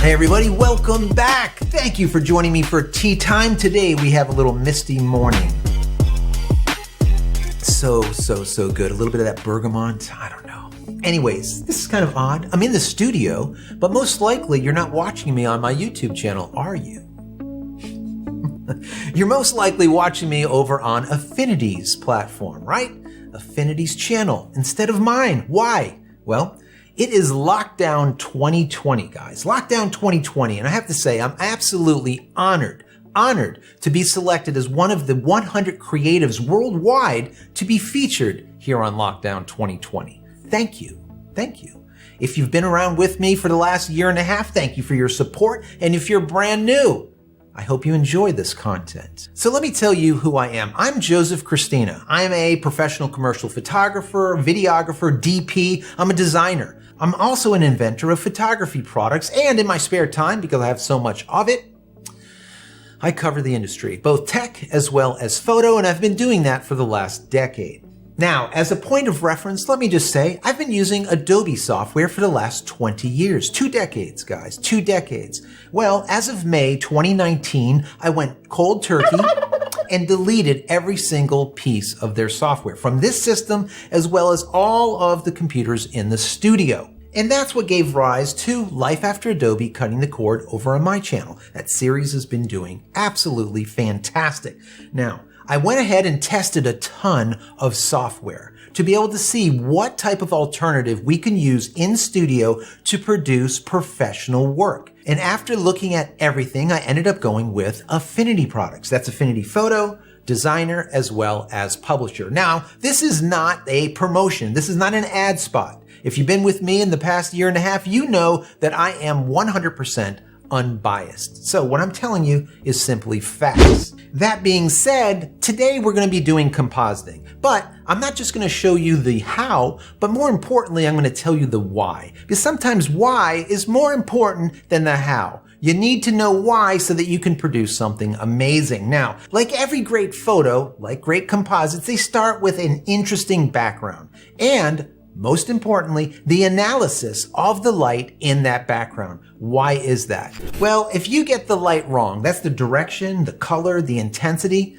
Hey everybody, welcome back. Thank you for joining me for tea time. Today we have a little misty morning. So good. A little bit of that bergamot, I don't know. Anyways, this is kind of odd. I'm in the studio, but most likely you're not watching me on my YouTube channel, are you? You're most likely watching me over on Affinity's platform, right? Affinity's channel instead of mine. Why? Well, it is Lockdown 2020, guys. Lockdown 2020. And I have to say, I'm absolutely honored to be selected as one of the 100 creatives worldwide to be featured here on Lockdown 2020. Thank you. Thank you. If you've been around with me for the last year and a half, thank you for your support. And if you're brand new, I hope you enjoy this content. So let me tell you who I am. I'm Joseph Cristina. I'm a professional commercial photographer, videographer, DP. I'm a designer. I'm also an inventor of photography products, and in my spare time, because I have so much of it, I cover the industry, both tech as well as photo, and I've been doing that for the last decade. Now, as a point of reference, let me just say, I've been using Adobe software for the last 20 years. 2 decades, guys, 2 decades. Well, as of May 2019, I went cold turkey and deleted every single piece of their software from this system, as well as all of the computers in the studio. And that's what gave rise to Life After Adobe Cutting the Cord over on my channel. That series has been doing absolutely fantastic. Now, I went ahead and tested a ton of software to be able to see what type of alternative we can use in studio to produce professional work. And after looking at everything, I ended up going with Affinity products. That's Affinity Photo, designer, as well as publisher. Now, this is not a promotion. This is not an ad spot. If you've been with me in the past year and a half, you know that I am 100% unbiased. So what I'm telling you is simply facts. That being said, today we're going to be doing compositing, but I'm not just going to show you the how, but more importantly, I'm going to tell you the why, because sometimes why is more important than the how. You need to know why so that you can produce something amazing. Now, like every great photo, like great composites, they start with an interesting background and, most importantly, the analysis of the light in that background. Why is that? Well, if you get the light wrong, that's the direction, the color, the intensity,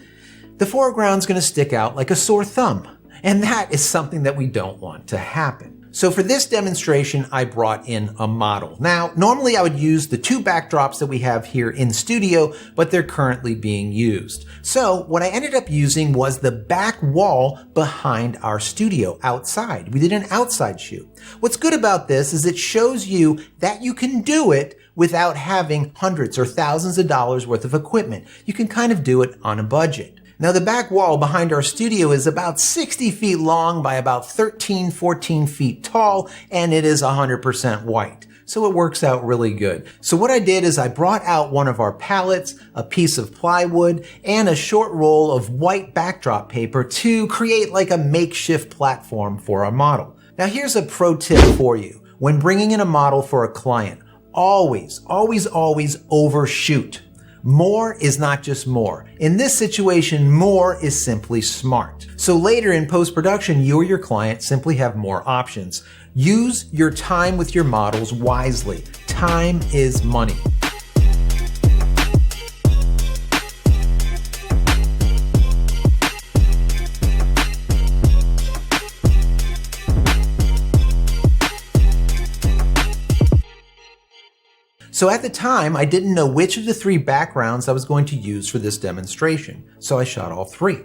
the foreground's going to stick out like a sore thumb. And that is something that we don't want to happen. So for this demonstration, I brought in a model. Now, normally I would use the 2 backdrops that we have here in studio, but they're currently being used. So what I ended up using was the back wall behind our studio outside. We did an outside shoot. What's good about this is it shows you that you can do it without having hundreds or thousands of dollars worth of equipment. You can kind of do it on a budget. Now, the back wall behind our studio is about 60 feet long by about 13, 14 feet tall, and it is 100% white. So it works out really good. So what I did is I brought out one of our palettes, a piece of plywood, and a short roll of white backdrop paper to create like a makeshift platform for our model. Now, here's a pro tip for you. When bringing in a model for a client, always overshoot. More is not just more. In this situation, more is simply smart. So later in post-production, you or your client simply have more options. Use your time with your models wisely. Time is money. So at the time, I didn't know which of the 3 backgrounds I was going to use for this demonstration, so I shot all 3.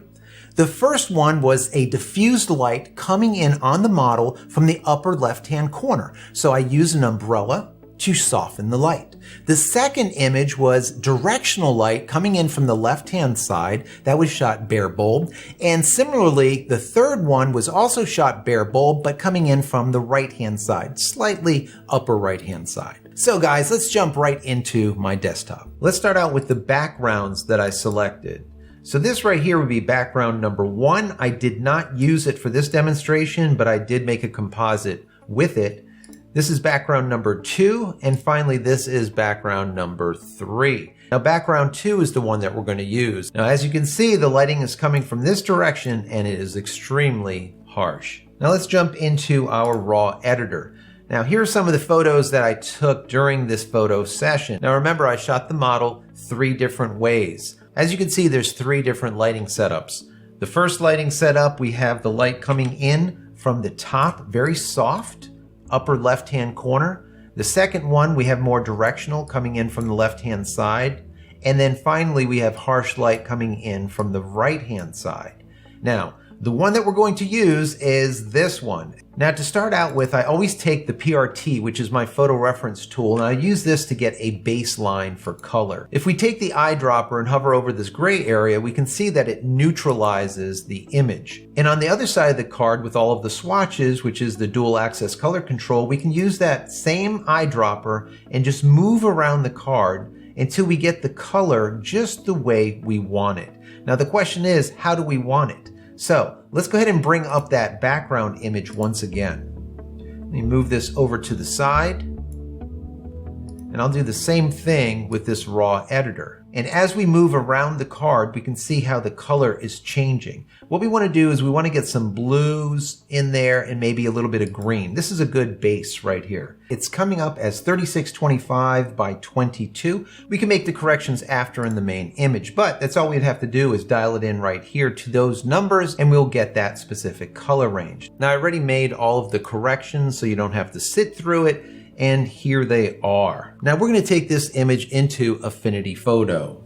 The first one was a diffused light coming in on the model from the upper left-hand corner, so I used an umbrella to soften the light. The second image was directional light coming in from the left-hand side. That was shot bare bulb. And similarly, the third one was also shot bare bulb, but coming in from the right-hand side, slightly upper right-hand side. So guys, let's jump right into my desktop. Let's start out with the backgrounds that I selected. So this right here would be background number 1. I did not use it for this demonstration, but I did make a composite with it. This is background number 2, and finally this is background number 3. Now background 2 is the one that we're going to use. Now as you can see, the lighting is coming from this direction and it is extremely harsh. Now let's jump into our raw editor. Now here are some of the photos that I took during this photo session. Now remember, I shot the model 3 different ways. As you can see, there's 3 different lighting setups. The first lighting setup, we have the light coming in from the top, very soft, upper left-hand corner. The second one, we have more directional coming in from the left-hand side. And then finally, we have harsh light coming in from the right-hand side. Now, the one that we're going to use is this one. Now to start out with, I always take the PRT, which is my photo reference tool, and I use this to get a baseline for color. If we take the eyedropper and hover over this gray area, we can see that it neutralizes the image. And on the other side of the card with all of the swatches, which is the dual access color control, we can use that same eyedropper and just move around the card until we get the color just the way we want it. Now the question is, how do we want it? So let's go ahead and bring up that background image once again. Let me move this over to the side. And I'll do the same thing with this raw editor. And as we move around the card, we can see how the color is changing. What we want to do is we want to get some blues in there and maybe a little bit of green. This is a good base right here. It's coming up as 3625 by 22. We can make the corrections after in the main image, but that's all we'd have to do is dial it in right here to those numbers and we'll get that specific color range. Now I already made all of the corrections so you don't have to sit through it. And here they are. Now we're going to take this image into Affinity Photo.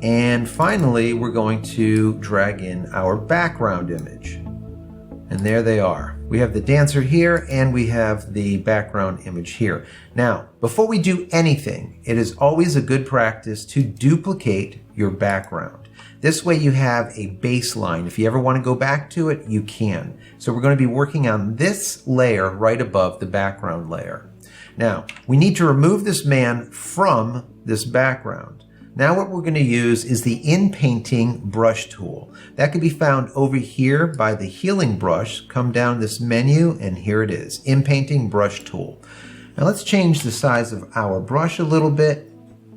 And finally, we're going to drag in our background image. And there they are. We have the dancer here and we have the background image here. Now, before we do anything, it is always a good practice to duplicate your background. This way you have a baseline. If you ever want to go back to it, you can. So we're going to be working on this layer right above the background layer. Now, we need to remove this man from this background. Now what we're going to use is the in-painting brush tool. That can be found over here by the healing brush. Come down this menu and here it is, in-painting brush tool. Now let's change the size of our brush a little bit.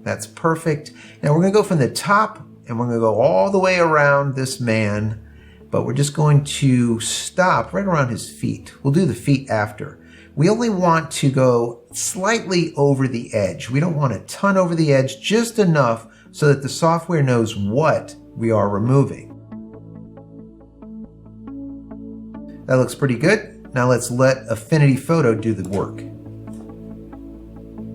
That's perfect. Now we're going to go from the top and we're going to go all the way around this man, but we're just going to stop right around his feet. We'll do the feet after. We only want to go slightly over the edge. We don't want a ton over the edge, just enough so that the software knows what we are removing. That looks pretty good. Now let's let Affinity Photo do the work.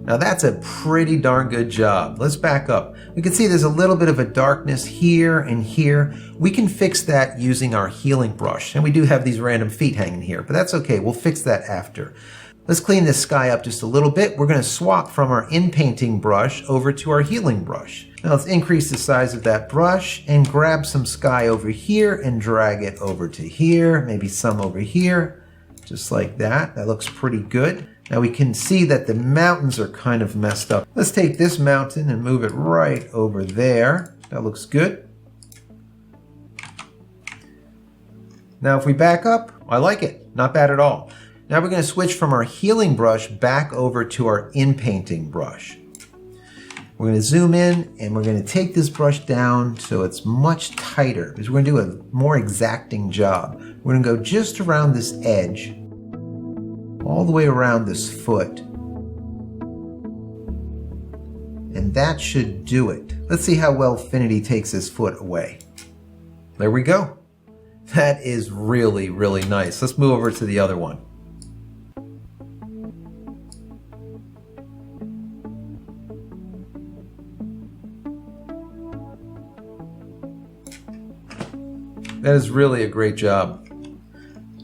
Now that's a pretty darn good job. Let's back up. We can see there's a little bit of a darkness here and here. We can fix that using our healing brush. And we do have these random feet hanging here, but that's okay. We'll fix that after. Let's clean this sky up just a little bit. We're going to swap from our in-painting brush over to our healing brush. Now let's increase the size of that brush and grab some sky over here and drag it over to here, maybe some over here, just like that. That looks pretty good. Now we can see that the mountains are kind of messed up. Let's take this mountain and move it right over there. That looks good. Now if we back up, I like it. Not bad at all. Now we're going to switch from our healing brush back over to our in-painting brush. We're going to zoom in and we're going to take this brush down so it's much tighter because we're going to do a more exacting job. We're going to go just around this edge, all the way around this foot. And that should do it. Let's see how well Affinity takes this foot away. There we go. That is really, really nice. Let's move over to the other one. That is really a great job.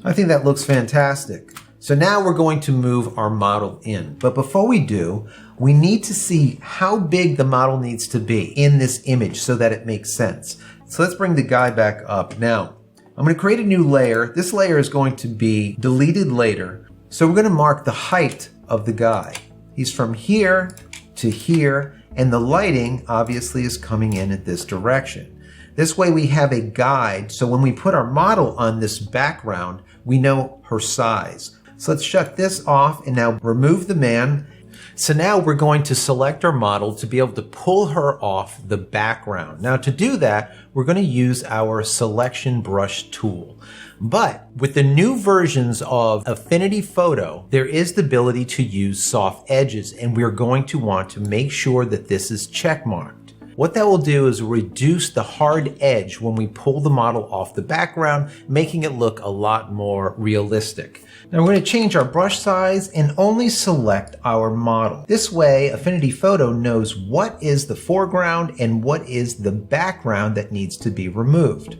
I think that looks fantastic. So now we're going to move our model in. But before we do, we need to see how big the model needs to be in this image so that it makes sense. So let's bring the guy back up. Now, I'm going to create a new layer. This layer is going to be deleted later. So we're going to mark the height of the guy. He's from here to here, and the lighting obviously is coming in at this direction. This way we have a guide, so when we put our model on this background, we know her size. So let's shut this off and now remove the man. So now we're going to select our model to be able to pull her off the background. Now to do that, we're going to use our selection brush tool. But with the new versions of Affinity Photo, there is the ability to use soft edges, and we're going to want to make sure that this is checkmarked. What that will do is reduce the hard edge when we pull the model off the background, making it look a lot more realistic. Now we're going to change our brush size and only select our model. This way, Affinity Photo knows what is the foreground and what is the background that needs to be removed.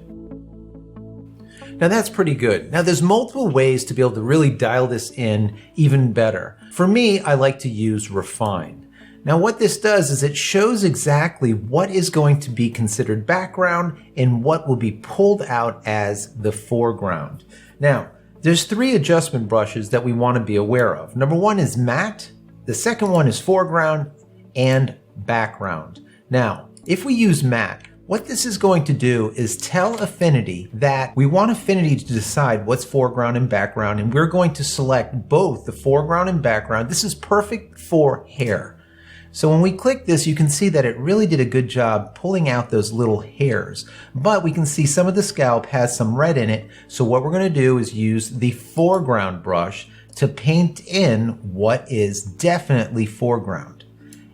Now that's pretty good. Now there's multiple ways to be able to really dial this in even better. For me, I like to use Refine. Now what this does is it shows exactly what is going to be considered background and what will be pulled out as the foreground. Now, there's 3 adjustment brushes that we want to be aware of. Number 1 is matte, the second one is foreground, and background. Now, if we use matte, what this is going to do is tell Affinity that we want Affinity to decide what's foreground and background, and we're going to select both the foreground and background. This is perfect for hair. So when we click this, you can see that it really did a good job pulling out those little hairs. But we can see some of the scalp has some red in it. So what we're going to do is use the foreground brush to paint in what is definitely foreground.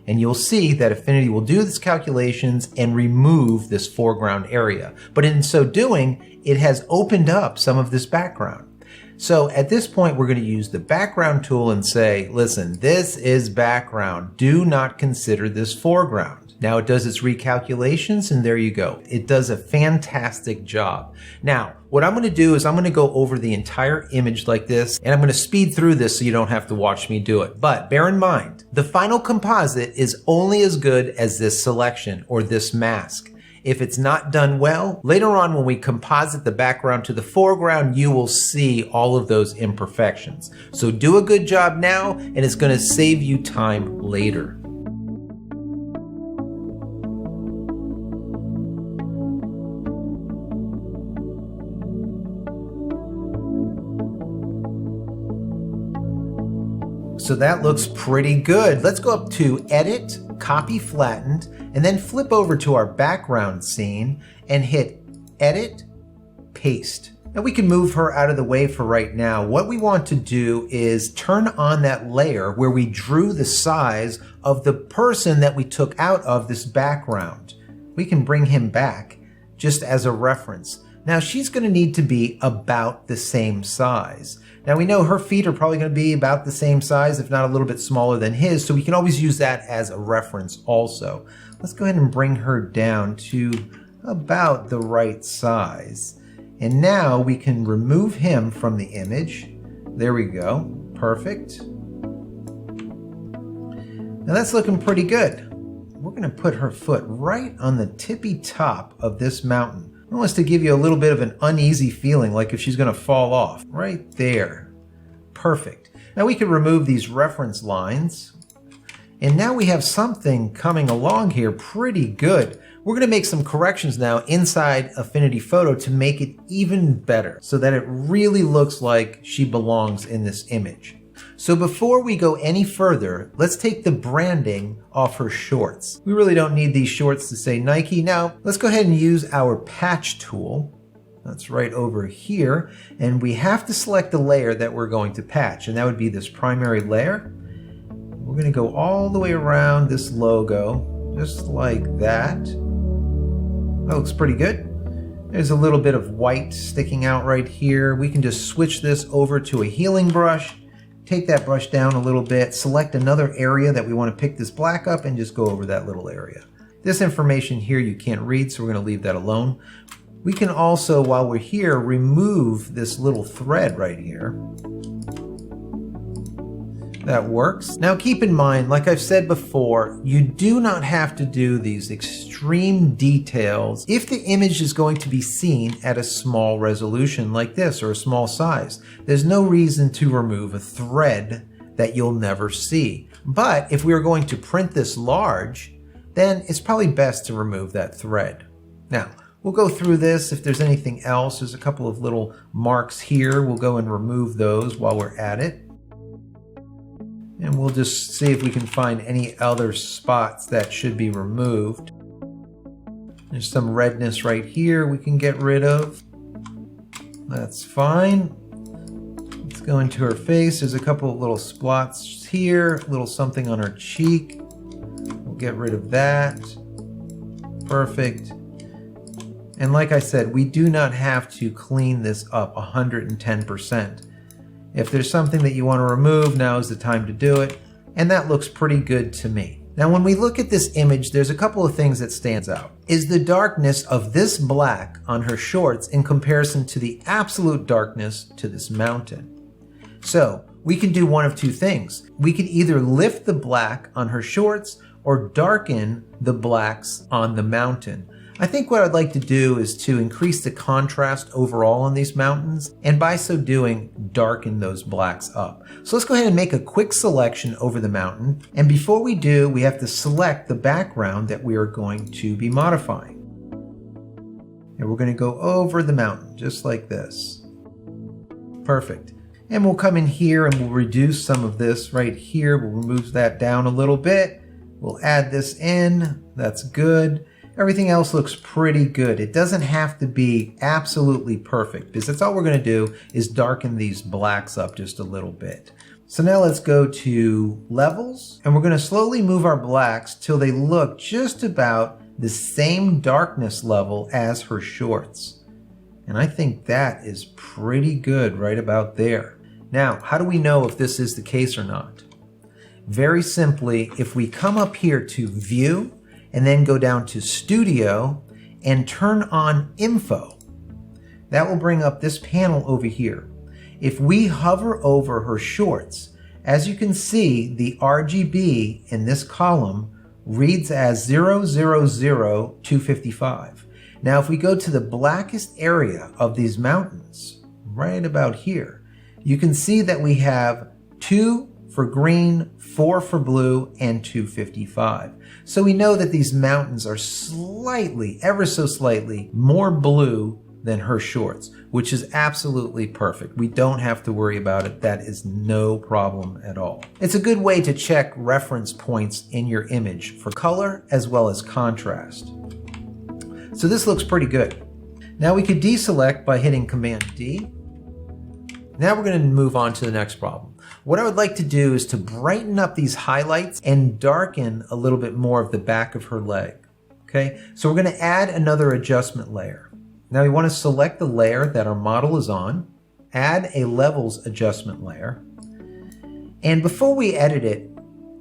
And you'll see that Affinity will do these calculations and remove this foreground area. But in so doing, it has opened up some of this background. So at this point, we're going to use the background tool and say, listen, this is background. Do not consider this foreground. Now it does its recalculations, and there you go. It does a fantastic job. Now, what I'm going to do is I'm going to go over the entire image like this, and I'm going to speed through this so you don't have to watch me do it. But bear in mind, the final composite is only as good as this selection or this mask. If it's not done well, later on when we composite the background to the foreground, you will see all of those imperfections. So do a good job now, and it's going to save you time later. So that looks pretty good. Let's go up to Edit, Copy Flattened, and then flip over to our background scene and hit Edit, Paste. Now we can move her out of the way for right now. What we want to do is turn on that layer where we drew the size of the person that we took out of this background. We can bring him back just as a reference. Now she's going to need to be about the same size. Now we know her feet are probably going to be about the same size, if not a little bit smaller than his, so we can always use that as a reference also. Let's go ahead and bring her down to about the right size. And now we can remove him from the image. There we go. Perfect. Now that's looking pretty good. We're going to put her foot right on the tippy top of this mountain. I want us to give you a little bit of an uneasy feeling, like if she's going to fall off. Right there. Perfect. Now we can remove these reference lines. And now we have something coming along here pretty good. We're going to make some corrections now inside Affinity Photo to make it even better so that it really looks like she belongs in this image. So before we go any further, let's take the branding off her shorts. We really don't need these shorts to say Nike. Now, let's go ahead and use our patch tool. That's right over here. And we have to select the layer that we're going to patch, and that would be this primary layer. We're going to go all the way around this logo, just like that. That looks pretty good. There's a little bit of white sticking out right here. We can just switch this over to a healing brush. Take that brush down a little bit, select another area that we want to pick this black up, and just go over that little area. This information here you can't read, so we're going to leave that alone. We can also, while we're here, remove this little thread right here. That works. Now keep in mind, like I've said before, you do not have to do these extreme details if the image is going to be seen at a small resolution like this or a small size. There's no reason to remove a thread that you'll never see. But if we are going to print this large, then it's probably best to remove that thread. Now, we'll go through this. If there's anything else, there's a couple of little marks here. We'll go and remove those while we're at it. And we'll just see if we can find any other spots that should be removed. There's some redness right here we can get rid of. That's fine. Let's go into her face. There's a couple of little spots here, a little something on her cheek. We'll get rid of that. Perfect. And like I said, we do not have to clean this up 110%. If there's something that you want to remove, now is the time to do it. And that looks pretty good to me. Now, when we look at this image, there's a couple of things that stands out. Is the darkness of this black on her shorts in comparison to the absolute darkness to this mountain. So we can do one of two things. We could either lift the black on her shorts or darken the blacks on the mountain. I think what I'd like to do is to increase the contrast overall on these mountains, and by so doing, darken those blacks up. So let's go ahead and make a quick selection over the mountain. And before we do, we have to select the background that we are going to be modifying. And we're going to go over the mountain, just like this. Perfect. And we'll come in here and we'll reduce some of this right here. We'll remove that down a little bit. We'll add this in. That's good. Everything else looks pretty good. It doesn't have to be absolutely perfect because that's all we're going to do is darken these blacks up just a little bit. So now let's go to levels, and we're going to slowly move our blacks till they look just about the same darkness level as her shorts. And I think that is pretty good right about there. Now, how do we know if this is the case or not? Very simply, if we come up here to View, and then go down to Studio and turn on Info. That will bring up this panel over here. If we hover over her shorts, as you can see, the RGB in this column reads as 000255. Now, if we go to the blackest area of these mountains, right about here, you can see that we have 2 for green, 4 for blue, and 255. So we know that these mountains are slightly, ever so slightly, more blue than her shorts, which is absolutely perfect. We don't have to worry about it. That is no problem at all. It's a good way to check reference points in your image for color as well as contrast. So this looks pretty good. Now we could deselect by hitting Command D. Now we're going to move on to the next problem. What I would like to do is to brighten up these highlights and darken a little bit more of the back of her leg. Okay, so we're going to add another adjustment layer. Now we want to select the layer that our model is on, add a levels adjustment layer. And before we edit it,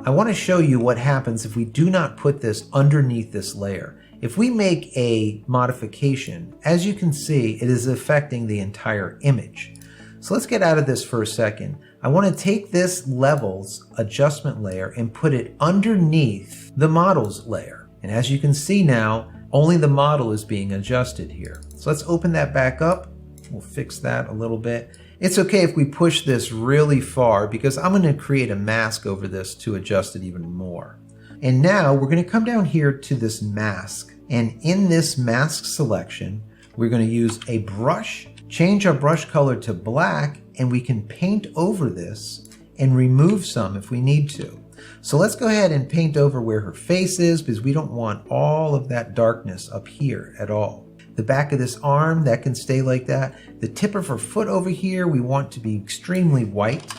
I want to show you what happens if we do not put this underneath this layer. If we make a modification, as you can see, it is affecting the entire image. So let's get out of this for a second. I want to take this levels adjustment layer and put it underneath the models layer. And as you can see now, only the model is being adjusted here. So let's open that back up. We'll fix that a little bit. It's okay if we push this really far because I'm going to create a mask over this to adjust it even more. And now we're going to come down here to this mask. And in this mask selection, we're going to use a brush, change our brush color to black, and we can paint over this and remove some if we need to. So let's go ahead and paint over where her face is because we don't want all of that darkness up here at all. The back of this arm, that can stay like that. The tip of her foot over here, we want to be extremely white.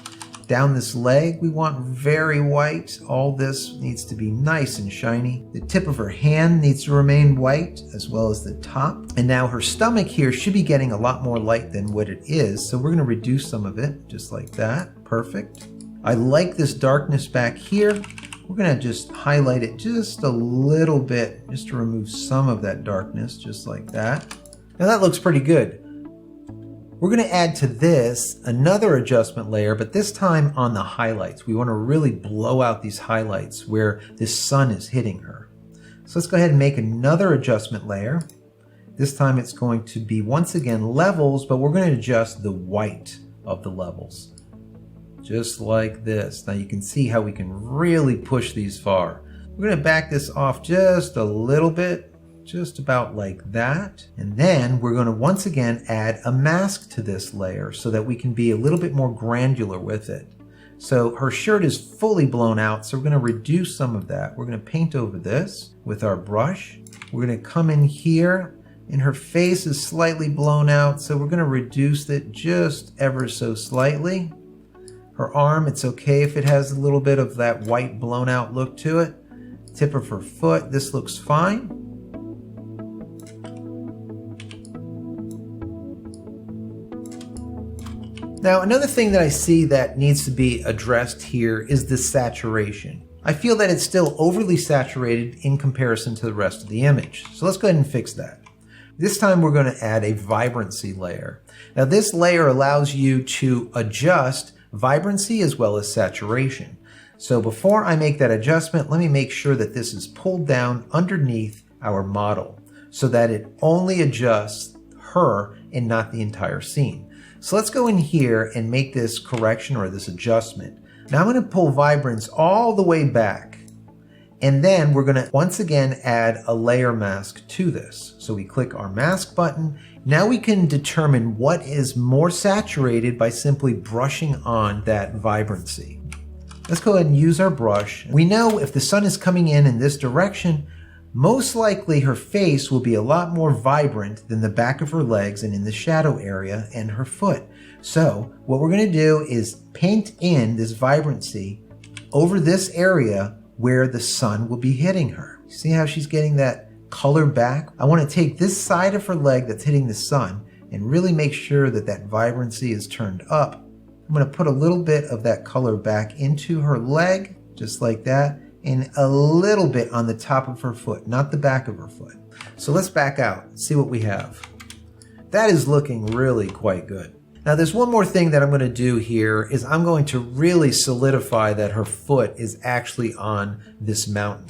Down this leg, we want very white. All this needs to be nice and shiny. The tip of her hand needs to remain white, as well as the top. And now her stomach here should be getting a lot more light than what it is. So we're going to reduce some of it, just like that. Perfect. I like this darkness back here. We're going to just highlight it just a little bit, just to remove some of that darkness, just like that. Now that looks pretty good. We're going to add to this another adjustment layer, but this time on the highlights. We want to really blow out these highlights where this sun is hitting her. So let's go ahead and make another adjustment layer. This time it's going to be, once again, levels, but we're going to adjust the white of the levels. Just like this. Now you can see how we can really push these far. We're going to back this off just a little bit. Just about like that. And then we're going to once again add a mask to this layer so that we can be a little bit more granular with it. So her shirt is fully blown out, so we're going to reduce some of that. We're going to paint over this with our brush. We're going to come in here, and her face is slightly blown out, so we're going to reduce it just ever so slightly. Her arm, it's okay if it has a little bit of that white blown out look to it. Tip of her foot, this looks fine. Now, another thing that I see that needs to be addressed here is the saturation. I feel that it's still overly saturated in comparison to the rest of the image. So let's go ahead and fix that. This time we're going to add a vibrancy layer. Now this layer allows you to adjust vibrancy as well as saturation. So before I make that adjustment, let me make sure that this is pulled down underneath our model so that it only adjusts her and not the entire scene. So let's go in here and make this correction or this adjustment. Now I'm going to pull vibrance all the way back. And then we're going to once again add a layer mask to this. So we click our mask button. Now we can determine what is more saturated by simply brushing on that vibrancy. Let's go ahead and use our brush. We know if the sun is coming in this direction, most likely her face will be a lot more vibrant than the back of her legs and in the shadow area and her foot. So what we're going to do is paint in this vibrancy over this area where the sun will be hitting her. See how she's getting that color back? I want to take this side of her leg that's hitting the sun and really make sure that that vibrancy is turned up. I'm going to put a little bit of that color back into her leg, just like that. And a little bit on the top of her foot, not the back of her foot. So let's back out and see what we have. That is looking really quite good. Now there's one more thing that I'm going to do here is I'm going to really solidify that her foot is actually on this mountain.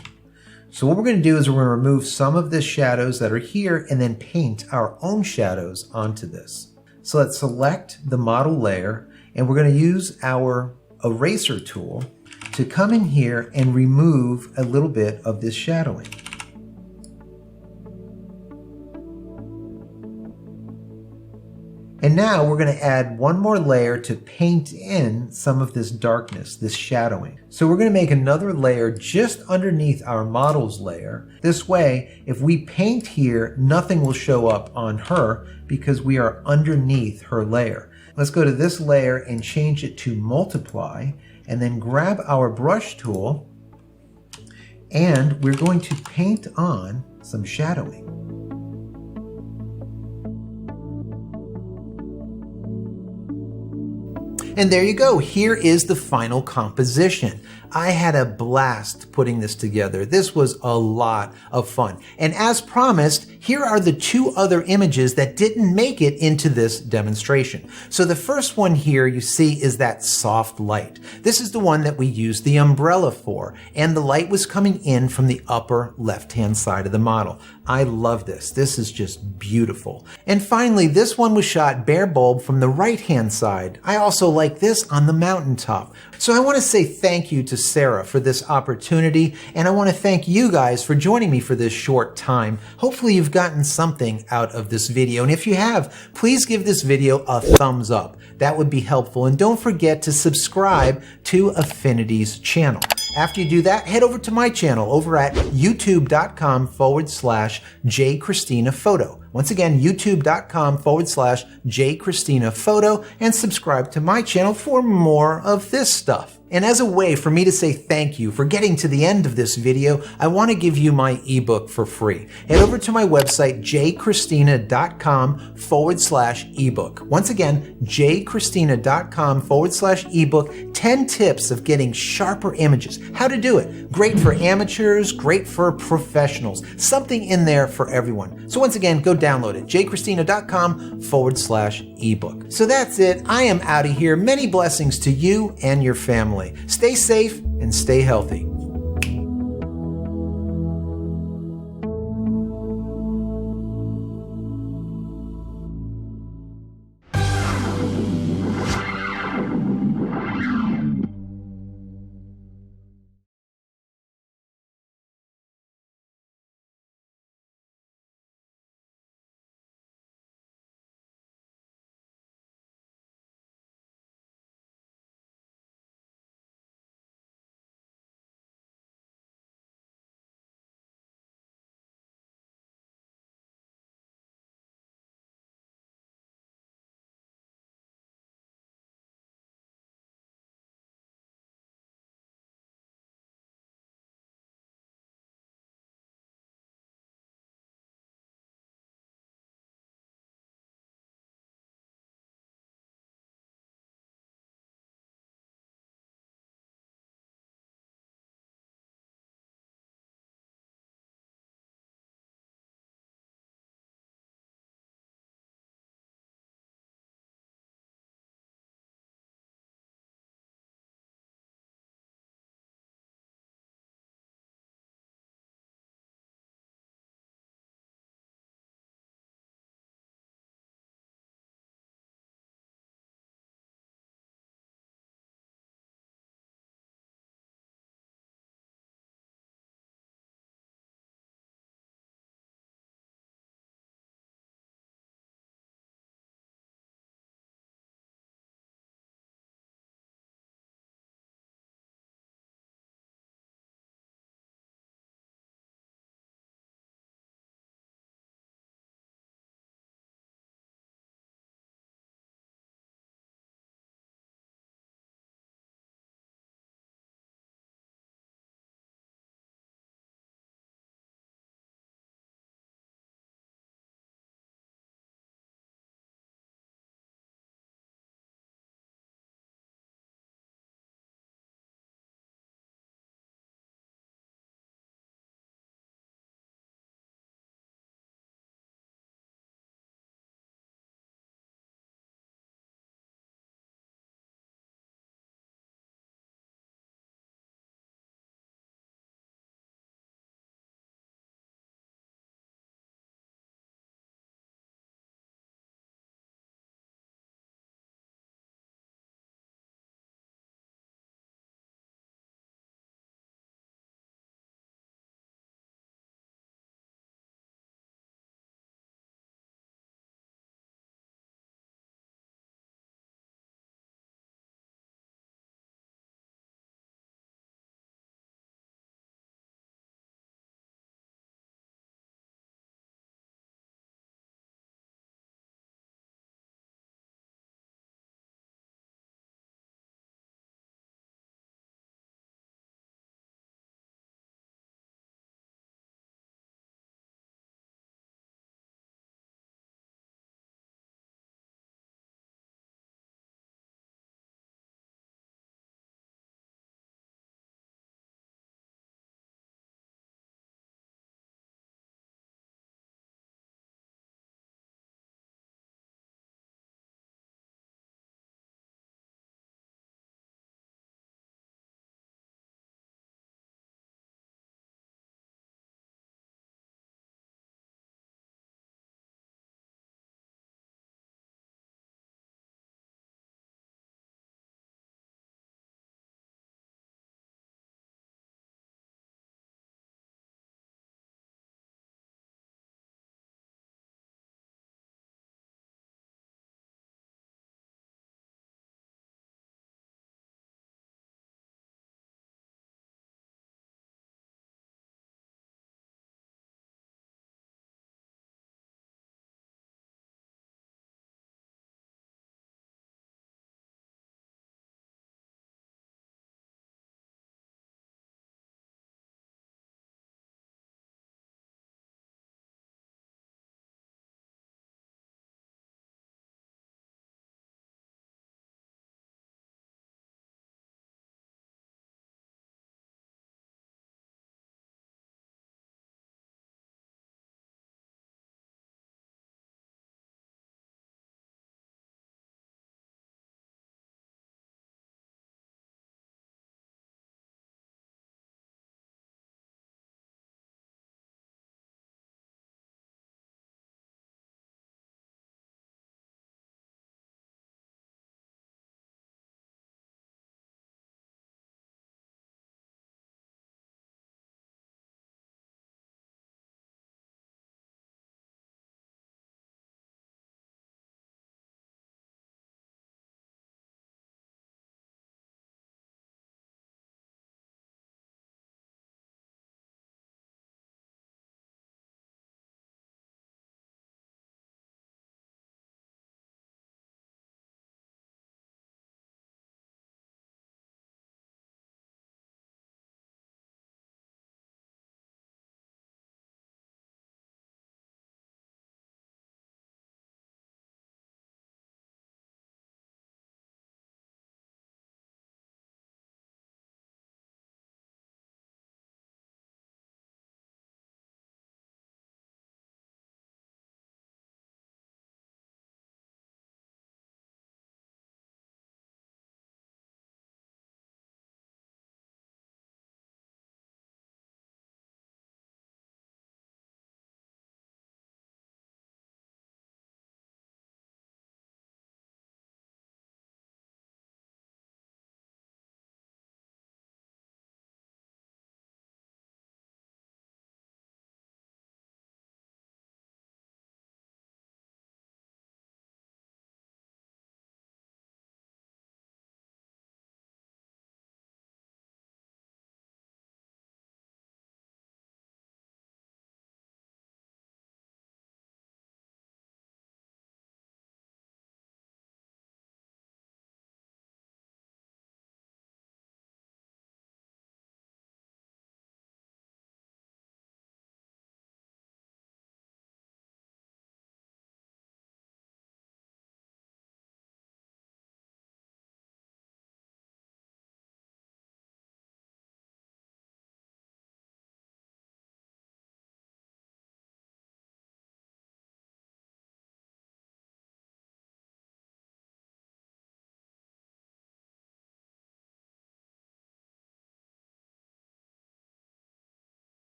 So what we're going to do is we're going to remove some of the shadows that are here and then paint our own shadows onto this. So let's select the model layer and we're going to use our eraser tool to come in here and remove a little bit of this shadowing. And now we're going to add one more layer to paint in some of this darkness, this shadowing. So we're going to make another layer just underneath our models layer. This way, if we paint here, nothing will show up on her because we are underneath her layer. Let's go to this layer and change it to multiply. And then grab our brush tool and we're going to paint on some shadowing. And there you go. Here is the final composition. I had a blast putting this together. This was a lot of fun. And as promised, here are the two other images that didn't make it into this demonstration. So the first one here you see is that soft light. This is the one that we used the umbrella for, and the light was coming in from the upper left-hand side of the model. I love this. This is just beautiful. And finally, this one was shot bare bulb from the right-hand side. I also like this on the mountaintop. So I want to say thank you to Sarah for this opportunity, and I want to thank you guys for joining me for this short time. Hopefully you've gotten something out of this video, and if you have, please give this video a thumbs up. That would be helpful, and don't forget to subscribe to Affinity's channel. After you do that, head over to my channel over at youtube.com/jcristinaphoto. Once again, youtube.com/jcristinaphoto, and subscribe to my channel for more of this stuff. And as a way for me to say thank you for getting to the end of this video, I want to give you my ebook for free. Head over to my website, jcristina.com/ebook. Once again, jcristina.com/ebook. 10 tips of getting sharper images. How to do it. Great for amateurs, great for professionals. Something in there for everyone. So once again, go download it. jcristina.com/ebook. So that's it. I am out of here. Many blessings to you and your family. Stay safe and stay healthy.